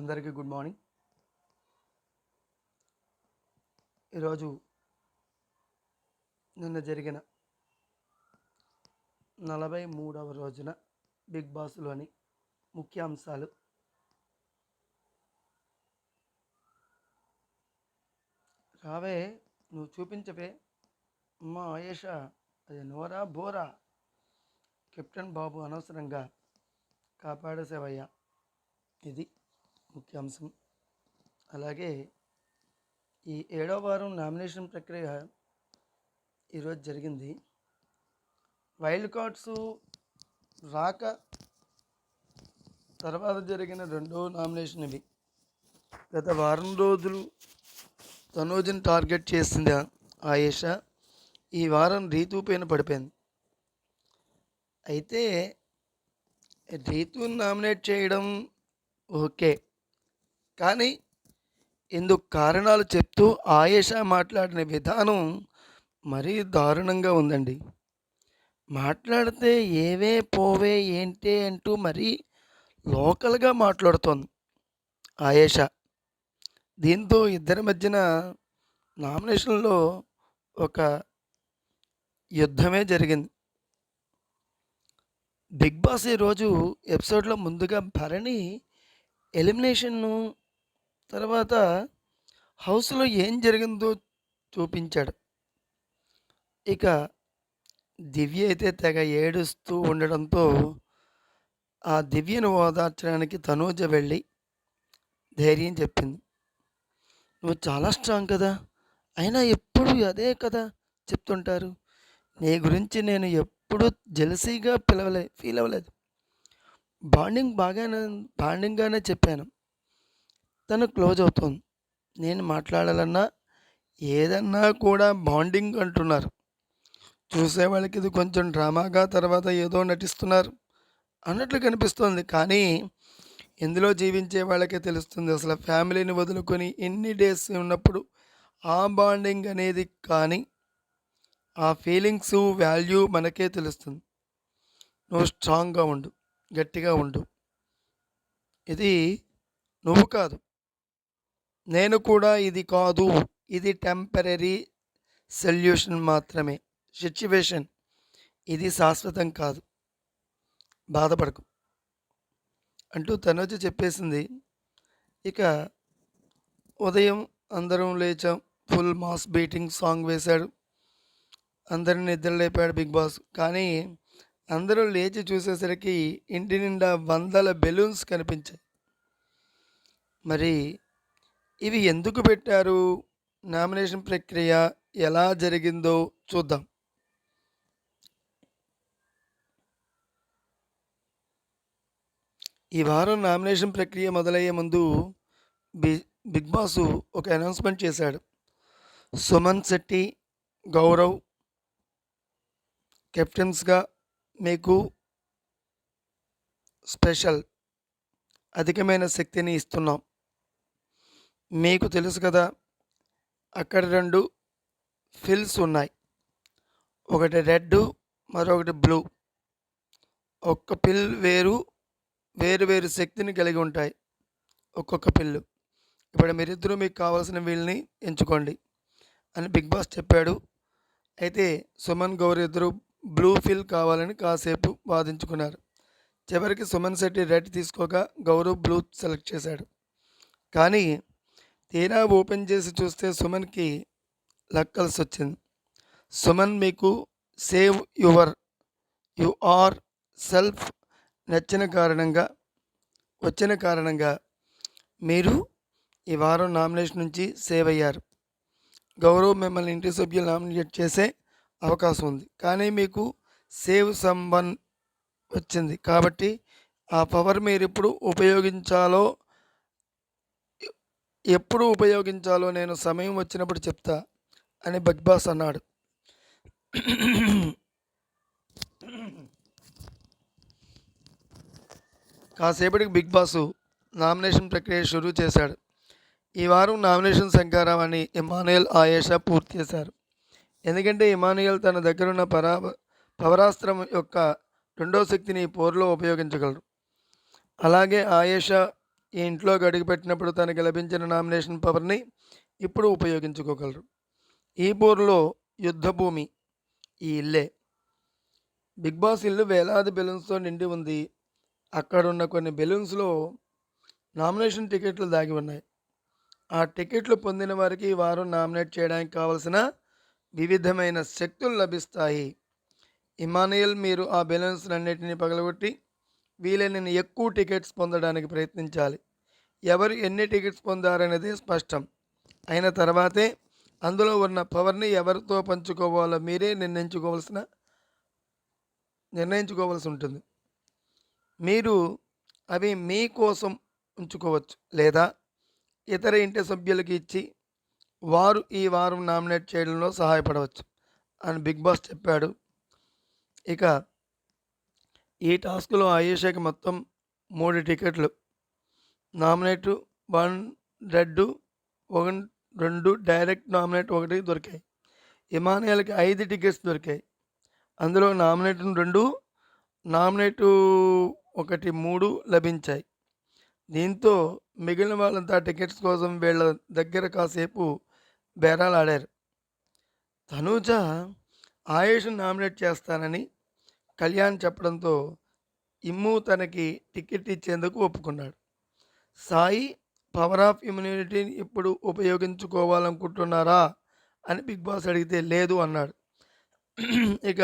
అందరికీ good morning. ఈరోజు నిన్న జరిగిన 43వ రోజున బిగ్ బాస్లోని ముఖ్యాంశాలు. రావే నువ్వు చూపించవే అమ్మ ఆయేషా, అది నోరా బోరా, కెప్టెన్ బాబు అనవసరంగా కాపాడేసేవయ్యా, ఇది ముఖ్యాంశం. అలాగే ఈ 7వ వారం నామినేషన్ ప్రక్రియ ఈరోజు జరిగింది. వైల్డ్ కార్డ్స్ రాక తర్వాత జరిగిన రెండో నామినేషన్ ఇవి. గత వారం రోజులు తనూజని టార్గెట్ చేసింది ఆయేషా, ఈ వారం రీతు పైన పడిపోయింది. అయితే రీతుని నామినేట్ చేయడం ఓకే, కానీ ఇందుకు కారణాలు చెప్తూ ఆయేషా మాట్లాడిన విధానం మరీ దారుణంగా ఉందండి. మాట్లాడితే ఏవే పోవే ఏంటే అంటూ మరీ లోకల్గా మాట్లాడుతోంది ఆయేషా. దీంతో ఇద్దరి మధ్యన నామినేషన్లో ఒక యుద్ధమే జరిగింది. బిగ్ బాస్ ఈరోజు ఎపిసోడ్లో ముందుగా భరణి ఎలిమినేషన్ను, తర్వాత హౌస్లో ఏం జరిగిందో చూపించాడు. ఇక దివ్య అయితే తెగ ఏడుస్తూ ఉండడంతో ఆ దివ్యను ఓదార్చడానికి తనూజ వెళ్ళి ధైర్యం చెప్పింది. నువ్వు చాలా స్ట్రాంగ్ కదా, అయినా ఎప్పుడు అదే కదా చెప్తుంటారు, నీ గురించి నేను ఎప్పుడు జెలసీగా ఫీల్ అవ్వలేదు, బాండింగ్గానే చెప్పాను. తను క్లోజ్ అవుతుంది, నేను మాట్లాడాలన్నా ఏదన్నా కూడా బాండింగ్ అంటున్నారు. చూసేవాళ్ళకి ఇది కొంచెం డ్రామాగా, తర్వాత ఏదో నటిస్తున్నారు అన్నట్లు కనిపిస్తుంది. కానీ ఇందులో జీవించే వాళ్ళకే తెలుస్తుంది అసలు ఫ్యామిలీని వదులుకొని ఎన్ని డేస్ ఉన్నప్పుడు ఆ బాండింగ్ అనేది, కానీ ఆ ఫీలింగ్స్ వాల్యూ మనకే తెలుస్తుంది. నువ్వు స్ట్రాంగ్గా ఉండు, గట్టిగా ఉండు, ఇది నువ్వు కాదు, నేను కూడా ఇది కాదు, ఇది టెంపరీ సొల్యూషన్ మాత్రమే, సిచ్యువేషన్, ఇది శాశ్వతం కాదు, బాధపడకు అంటూ తనూజ చెప్పేసింది. ఇక ఉదయం అందరం లేచాం, ఫుల్ మాస్ బీటింగ్ సాంగ్ వేశాడు, అందరిని నిద్ర లేపాడు బిగ్ బాస్. కానీ అందరూ లేచి చూసేసరికి ఇంటి నిండా వందల బెలూన్స్ కనిపించాయి. మరి ఇవి ఎందుకు పెట్టారు, నామినేషన్ ప్రక్రియ ఎలా జరిగిందో చూద్దాం. ఈ వారం నామినేషన్ ప్రక్రియ మొదలయ్యే ముందు బిగ్ బాస్ ఒక అనౌన్స్మెంట్ చేశాడు. సుమన్ శెట్టి, గౌరవ్ కెప్టెన్స్గా మీకు స్పెషల్ అధికమైన శక్తిని ఇస్తున్నాం. మీకు తెలుసు కదా, అక్కడ 2 ఫిల్స్ ఉన్నాయి, ఒకటి రెడ్, మరొకటి బ్లూ. ఒక్క పిల్ వేరు వేరు శక్తిని కలిగి ఉంటాయి ఒక్కొక్క పిల్లు. ఇప్పుడు మీరిద్దరూ మీకు కావాల్సిన వీళ్ళని ఎంచుకోండి అని బిగ్ బాస్ చెప్పాడు. అయితే సుమన్, గౌరవ్ ఇద్దరు బ్లూ ఫిల్ కావాలని కాసేపు వాదించుకున్నారు. చివరికి సుమన్ శెట్టి రెడ్ తీసుకోగా గౌరవ్ బ్లూ సెలెక్ట్ చేశాడు. కానీ తీరా ఓపెన్ చేసి చూస్తే సుమన్కి లక్ కలిసి వచ్చింది. సుమన్ మీకు సేవ్ యు ఆర్ సెల్ఫ్ వచ్చిన కారణంగా మీరు ఈ వారం నామినేషన్ నుంచి సేవ్ అయ్యారు. గౌరవ్ మిమ్మల్ని ఇంటి సభ్యులు నామినేట్ చేసే అవకాశం ఉంది, కానీ మీకు సేవ్ సమ్వన్ వచ్చింది. కాబట్టి ఆ పవర్ మీరు ఎప్పుడు ఉపయోగించాలో నేను సమయం వచ్చినప్పుడు చెప్తా అని బిగ్ బాస్ అన్నాడు. కాసేపటికి బిగ్ బాస్ నామినేషన్ ప్రక్రియ షురూ చేశాడు. ఈ వారం నామినేషన్ శంకారావాన్ని ఇమానుయల్, ఆయేషా పూర్తి చేశారు. ఎందుకంటే ఇమానుయల్ తన దగ్గరున్న పవరాస్త్రం యొక్క రెండో శక్తిని పోరులో ఉపయోగించగలరు. అలాగే ఆయేషా ఈ ఇంట్లోకి అడుగుపెట్టినప్పుడు తనకి లభించిన నామినేషన్ పవర్ని ఇప్పుడు ఉపయోగించుకోగలరు. ఈ పోరులో యుద్ధభూమి ఈ ఇల్లే. బిగ్ బాస్ ఇల్లు వేలాది బెలూన్స్తో నిండి ఉంది. అక్కడున్న కొన్ని బెలూన్స్లో నామినేషన్ టికెట్లు దాగి ఉన్నాయి. ఆ టికెట్లు పొందిన వారికి ఈ వారం నామినేట్ చేయడానికి కావలసిన వివిధమైన శక్తులు లభిస్తాయి. ఇమానియల్, మీరు ఆ బెలూన్స్ అన్నిటిని పగలగొట్టి వీలైనన్ని ఎక్కువ టికెట్స్ పొందడానికి ప్రయత్నించాలి. ఎవరు ఎన్ని టికెట్స్ పొందారనేది స్పష్టం అయిన తర్వాతే అందులో ఉన్న పవర్ని ఎవరితో పంచుకోవాలో మీరే నిర్ణయించుకోవాల్సి ఉంటుంది. మీరు అవి మీకోసం ఉంచుకోవచ్చు లేదా ఇతర ఇంటి సభ్యులకి ఇచ్చి వారు ఈ వారం నామినేట్ చేయడంలో సహాయపడవచ్చు అని బిగ్ బాస్ చెప్పాడు. ఇక ఈ టాస్క్లో ఆయేషాకి మొత్తం 3 టికెట్లు, నామినేట్ 1 రెడ్, 1 2 డైరెక్ట్ నామినేట్ 1 దొరికాయి. ఇమానియల్కి 5 టికెట్స్ దొరికాయి. అందులో నామినేట్ 2, నామినేట్ 1 3 లభించాయి. దీంతో మిగిలిన వాళ్ళంతా టికెట్స్ కోసం వీళ్ళ దగ్గర కాసేపు బేరాలు ఆడారు. తనూజ ఆయేష్ను నామినేట్ చేస్తానని కళ్యాణ్ చెప్పడంతో ఇమ్ము తనకి టికెట్ ఇచ్చేందుకు ఒప్పుకున్నాడు. సాయి పవర్ ఆఫ్ ఇమ్యూనిటీని ఇప్పుడు ఉపయోగించుకోవాలనుకుంటున్నారా అని బిగ్ బాస్ అడిగితే లేదు అన్నాడు. ఇక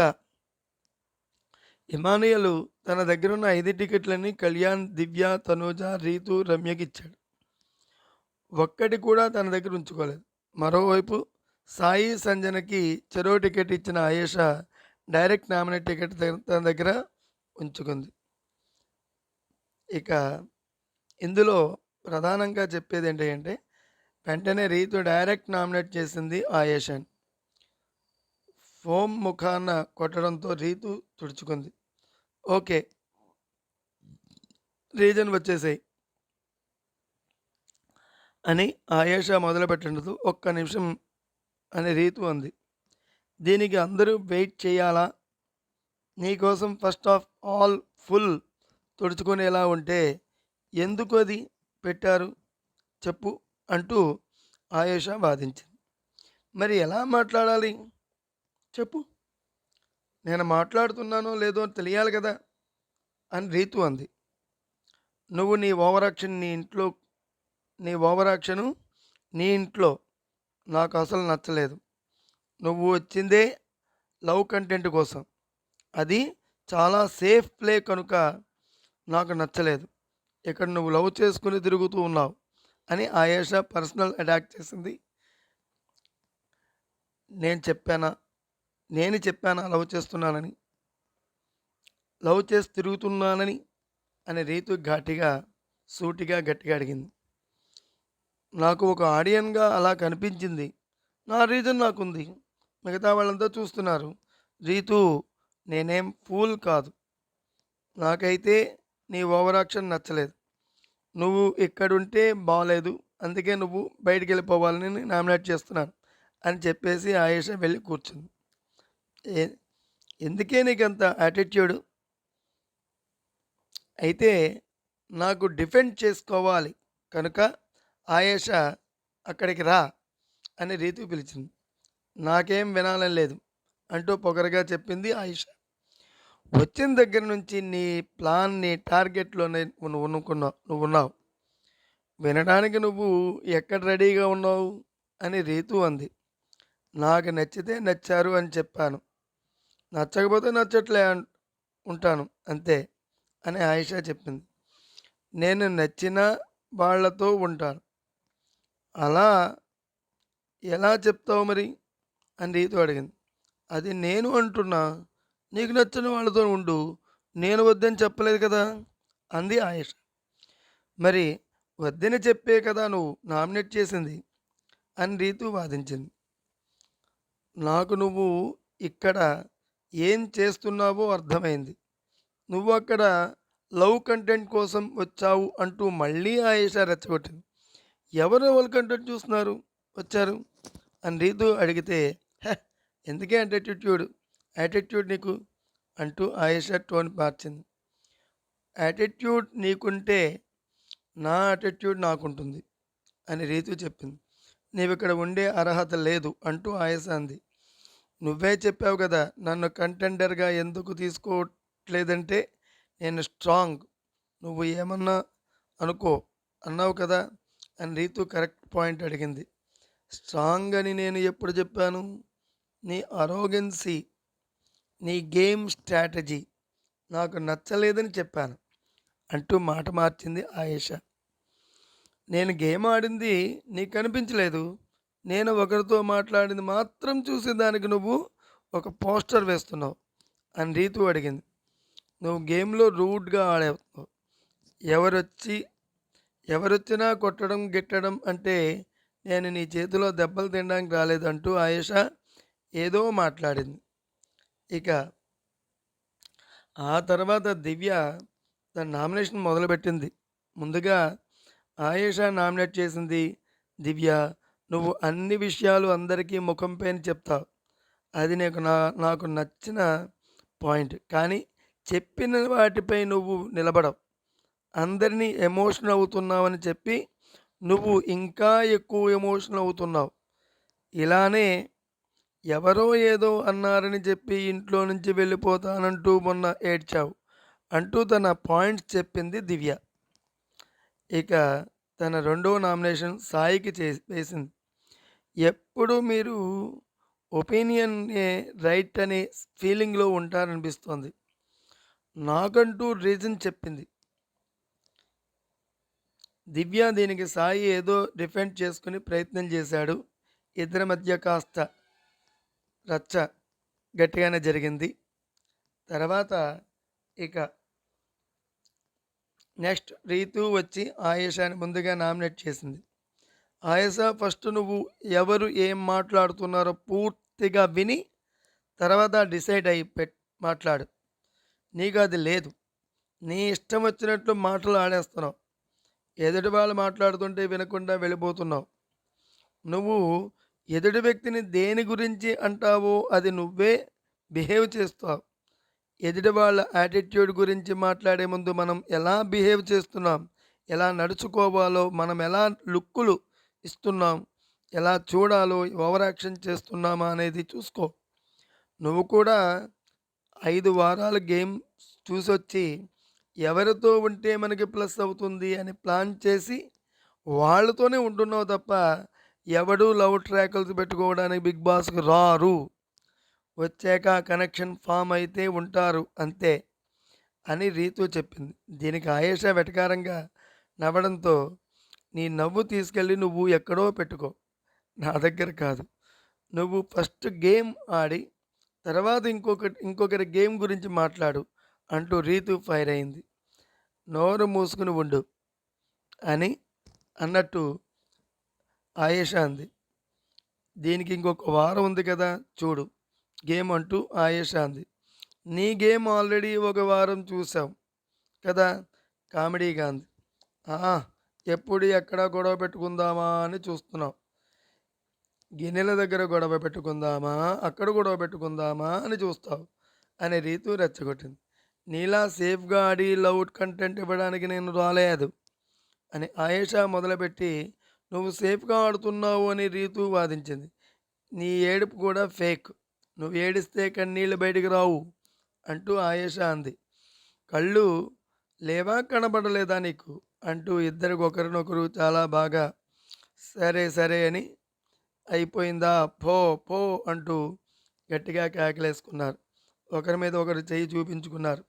ఇమానియలు తన దగ్గరున్న 5 టికెట్లని కళ్యాణ్, దివ్య, తనూజ, రీతు, రమ్యకి ఇచ్చాడు. ఒక్కటి కూడా తన దగ్గర ఉంచుకోలేదు. మరోవైపు సాయి, సంజనకి చెరో టికెట్ ఇచ్చిన ఆయేష డైరెక్ట్ నామినేట్ టికెట్ తన దగ్గర ఉంచుకుంది. ఇక ఇందులో ప్రధానంగా చెప్పేది ఏంటంటే వెంటనే రీతు డైరెక్ట్ నామినేట్ చేసింది ఆయేషని. ఫోమ్ ముఖాన కొట్టడంతో రీతు తుడుచుకుంది. ఓకే, రీజన్ వచ్చేసాయి అని ఆయేష మొదలుపెట్టడంతో ఒక్క నిమిషం అని రీతు అంది. దీనికి అందరూ వెయిట్ చేయాలా? నీకోసం ఫస్ట్ ఆఫ్ ఆల్ ఫుల్ తుడుచుకునేలా ఉంటే ఎందుకు అది పెట్టారు చెప్పు అంటూ ఆయేష వాదించింది. మరి ఎలా మాట్లాడాలి చెప్పు, నేను మాట్లాడుతున్నానో లేదో తెలియాలి కదా అని రీతు అంది. నువ్వు నీ ఓవరాక్షన్ నీ ఇంట్లో నాకు అసలు నచ్చలేదు. నువ్వు వచ్చిందే లవ్ కంటెంట్ కోసం, అది చాలా సేఫ్ ప్లే కనుక నాకు నచ్చలేదు. ఇక్కడ నువ్వు లవ్ చేసుకుని తిరుగుతూ ఉన్నావు అని ఆయేష పర్సనల్ అటాక్ చేసింది. నేను చెప్పానా లవ్ చేస్తున్నానని, లవ్ చేసి తిరుగుతున్నానని అని రీతు సూటిగా గట్టిగా అడిగింది. నాకు ఒక ఆడియన్గా అలా కనిపించింది. నా రీజన్ నాకుంది. మిగతా వాళ్ళంతా చూస్తున్నారు. రీతు, నేనేం ఫూల్ కాదు. నాకైతే నీ ఓవరాక్షన్ నచ్చలేదు. నువ్వు ఇక్కడుంటే బాగలేదు, అందుకే నువ్వు బయటికి వెళ్ళిపోవాలని నామినేట్ చేస్తున్నాను అని చెప్పేసి ఆయేష వెళ్ళి కూర్చుంది. ఎందుకే నీకంత యాటిట్యూడ్? అయితే నాకు డిఫెండ్ చేసుకోవాలి కనుక ఆయేష అక్కడికి రా అని రీతు పిలిచింది. నాకేం వినాలని లేదు అంటూ పొగరగా చెప్పింది ఆయేష. వచ్చిన దగ్గర నుంచి నీ ప్లాన్, నీ టార్గెట్లోనే నువ్వు ఉన్నావు. వినడానికి నువ్వు ఎక్కడ రెడీగా ఉన్నావు అని రీతు అంది. నాకు నచ్చితే నచ్చారు అని చెప్పాను, నచ్చకపోతే నచ్చట్లే ఉంటాను అంతే అని ఆయేష చెప్పింది. నేను నచ్చిన వాళ్ళతో ఉంటాను. అలా ఎలా చెప్తావు మరి అని రీతు అడిగింది. అది నేను అంటున్నా, నీకు నచ్చిన వాళ్ళతో ఉండు, నేను వద్దని చెప్పలేదు కదా అంది ఆయేష. మరి వద్దని చెప్పే కదా నువ్వు నామినేట్ చేసింది అని రీతు వాదించింది. నాకు నువ్వు ఇక్కడ ఏం చేస్తున్నావో అర్థమైంది. నువ్వు అక్కడ లవ్ కంటెంట్ కోసం వచ్చావు అంటూ మళ్ళీ ఆయేష రెచ్చగొట్టింది. ఎవరు లవ్ కంటెంట్ చూస్తున్నారు వచ్చారు అని రీతు అడిగితే, ఎందుకే యాటిట్యూడ్ నీకు అంటూ ఆయేష టోన్ మార్చింది. యాటిట్యూడ్ నీకుంటే నా యాటిట్యూడ్ నాకుంటుంది అని రీతు చెప్పింది. నీవిక్కడ ఉండే అర్హత లేదు అంటూ ఆయేష అంది. నువ్వే చెప్పావు కదా నన్ను కంటెండర్గా ఎందుకు తీసుకోవట్లేదంటే నేను స్ట్రాంగ్. నువ్వు ఏమన్నా అనుకో అన్నావు కదా అని రీతు కరెక్ట్ పాయింట్ అడిగింది. స్ట్రాంగ్ అని నేను ఎప్పుడు చెప్పాను? నీ అరోగెన్సీ, నీ గేమ్ స్ట్రాటజీ నాకు నచ్చలేదని చెప్పాను అంటూ మాట మార్చింది ఆయేష. నేను గేమ్ ఆడింది నీకు కనిపించలేదు. నేను ఒకరితో మాట్లాడింది మాత్రం చూసి దానికి నువ్వు ఒక పోస్టర్ వేస్తున్నావు అని రీతు అడిగింది. నువ్వు గేమ్లో రూడ్గా ఆడావు. ఎవరొచ్చి ఎవరొచ్చినా కొట్టడం గిట్టడం అంటే నేను నీ చేతిలో దెబ్బలు తినడానికి రాలేదు అంటూ ఆయేష ఏదో మాట్లాడింది. ఇక ఆ తర్వాత దివ్య తన నామినేషన్ మొదలుపెట్టింది. ముందుగా ఆయేష నామినేట్ చేసింది. దివ్య, నువ్వు అన్ని విషయాలు అందరికీ ముఖం పైన చెప్తావు. అది నాకు నచ్చిన పాయింట్. కానీ చెప్పిన వాటిపై నువ్వు నిలబడవు. అందరినీ ఎమోషనల్ అవుతున్నావని చెప్పి నువ్వు ఇంకా ఎక్కువ ఎమోషనల్ అవుతున్నావు. ఇలానే ఎవరో ఏదో అన్నారని చెప్పి ఇంట్లో నుంచి వెళ్ళిపోతానంటూ మొన్న ఏడ్చావు అంటూ తన పాయింట్స్ చెప్పింది దివ్య. ఇక తన రెండో నామినేషన్ సాయికి వేసింది. ఎప్పుడు మీరు ఒపీనియన్ రైట్ అనే ఫీలింగ్లో ఉంటారనిపిస్తోంది. నాకంటూ రీజన్ చెప్పింది దివ్య. దీనికి సాయి ఏదో డిఫెండ్ చేసుకుని ప్రయత్నం చేశాడు. ఇద్దరి మధ్య కాస్త రచ్చ గట్టిగానే జరిగింది. తర్వాత ఇక నెక్స్ట్ రీతు వచ్చి ఆయేషాని ముందుగా నామినేట్ చేసింది. ఆయేష, ఫస్ట్ నువ్వు ఎవరు ఏం మాట్లాడుతున్నారో పూర్తిగా విని తర్వాత డిసైడ్ అయ్యి మాట్లాడు. నీకు అది లేదు. నీ ఇష్టం వచ్చినట్లు మాటలు ఆడేస్తున్నావు. ఎదుటి వాళ్ళు మాట్లాడుతుంటే వినకుండా వెళ్ళిపోతున్నావు. నువ్వు ఎదుటి వ్యక్తిని దేని గురించి అంటావో అది నువ్వే బిహేవ్ చేస్తావు. ఎదుటి వాళ్ళ యాటిట్యూడ్ గురించి మాట్లాడే ముందు మనం ఎలా బిహేవ్ చేస్తున్నాం, ఎలా నడుచుకోవాలో, మనం ఎలా లుక్కులు ఇస్తున్నాం, ఎలా చూడాలో, ఓవర్ యాక్షన్ చేస్తున్నామా అనేది చూసుకో. నువ్వు కూడా 5 వారాల గేమ్ చూసొచ్చి ఎవరితో ఉంటే మనకి ప్లస్ అవుతుంది అని ప్లాన్ చేసి వాళ్ళతోనే ఉంటున్నావు తప్ప ఎవడు లవ్ ట్రాకులు పెట్టుకోవడానికి బిగ్ బాస్కి రారు. వచ్చాక కనెక్షన్ ఫామ్ అయితే ఉంటారు అంతే అని రీతు చెప్పింది. దీనికి ఆయేష వెటకారంగా నవ్వడంతో నీ నవ్వు తీసుకెళ్ళి నువ్వు ఎక్కడో పెట్టుకో, నా దగ్గర కాదు. నువ్వు ఫస్ట్ గేమ్ ఆడి తర్వాత ఇంకొకరి గేమ్ గురించి మాట్లాడు అంటూ రీతు ఫైర్ అయింది. నోరు మూసుకుని ఉండు అని అన్నట్టు ఆయేష అంది. దీనికి ఇంకొక వారం ఉంది కదా చూడు గేమ్ అంటూ ఆయేష అంది. నీ గేమ్ ఆల్రెడీ ఒక వారం చూసాం కదా కామెడీగా అంది. ఎప్పుడు ఎక్కడ గొడవ పెట్టుకుందామా అని చూస్తున్నాం. గిన్నెల దగ్గర గొడవ పెట్టుకుందామా, అక్కడ గొడవ పెట్టుకుందామా అని చూస్తావు అని రీతు రెచ్చగొట్టింది. నీలా సేఫ్గా ఆడి లవ్ కంటెంట్ ఇవ్వడానికి నేను రాలేదు అని ఆయేష మొదలుపెట్టి నువ్వు సేఫ్గా ఆడుతున్నావు అని రీతు వాదించింది. నీ ఏడుపు కూడా ఫేక్. నువ్వు ఏడిస్తే కన్నీళ్ళు బయటికి రావు అంటూ ఆయేష అంది. కళ్ళు లేవా కనబడలేదా నీకు అంటూ ఇద్దరికి ఒకరినొకరు చాలా బాగా సరే సరే అని అయిపోయిందా పో పో అంటూ గట్టిగా కేకలేసుకున్నారు. ఒకరి మీద ఒకరు చెయ్యి చూపించుకున్నారు.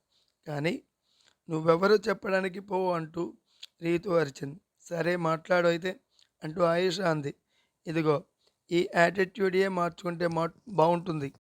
కానీ నువ్వెవరు చెప్పడానికి పో అంటూ రీతు అరిచింది. సరే మాట్లాడు అయితే అంటూ ఆయేష అంది. ఇదిగో ఈ యాటిట్యూడే మార్చుకుంటే బాగుంటుంది.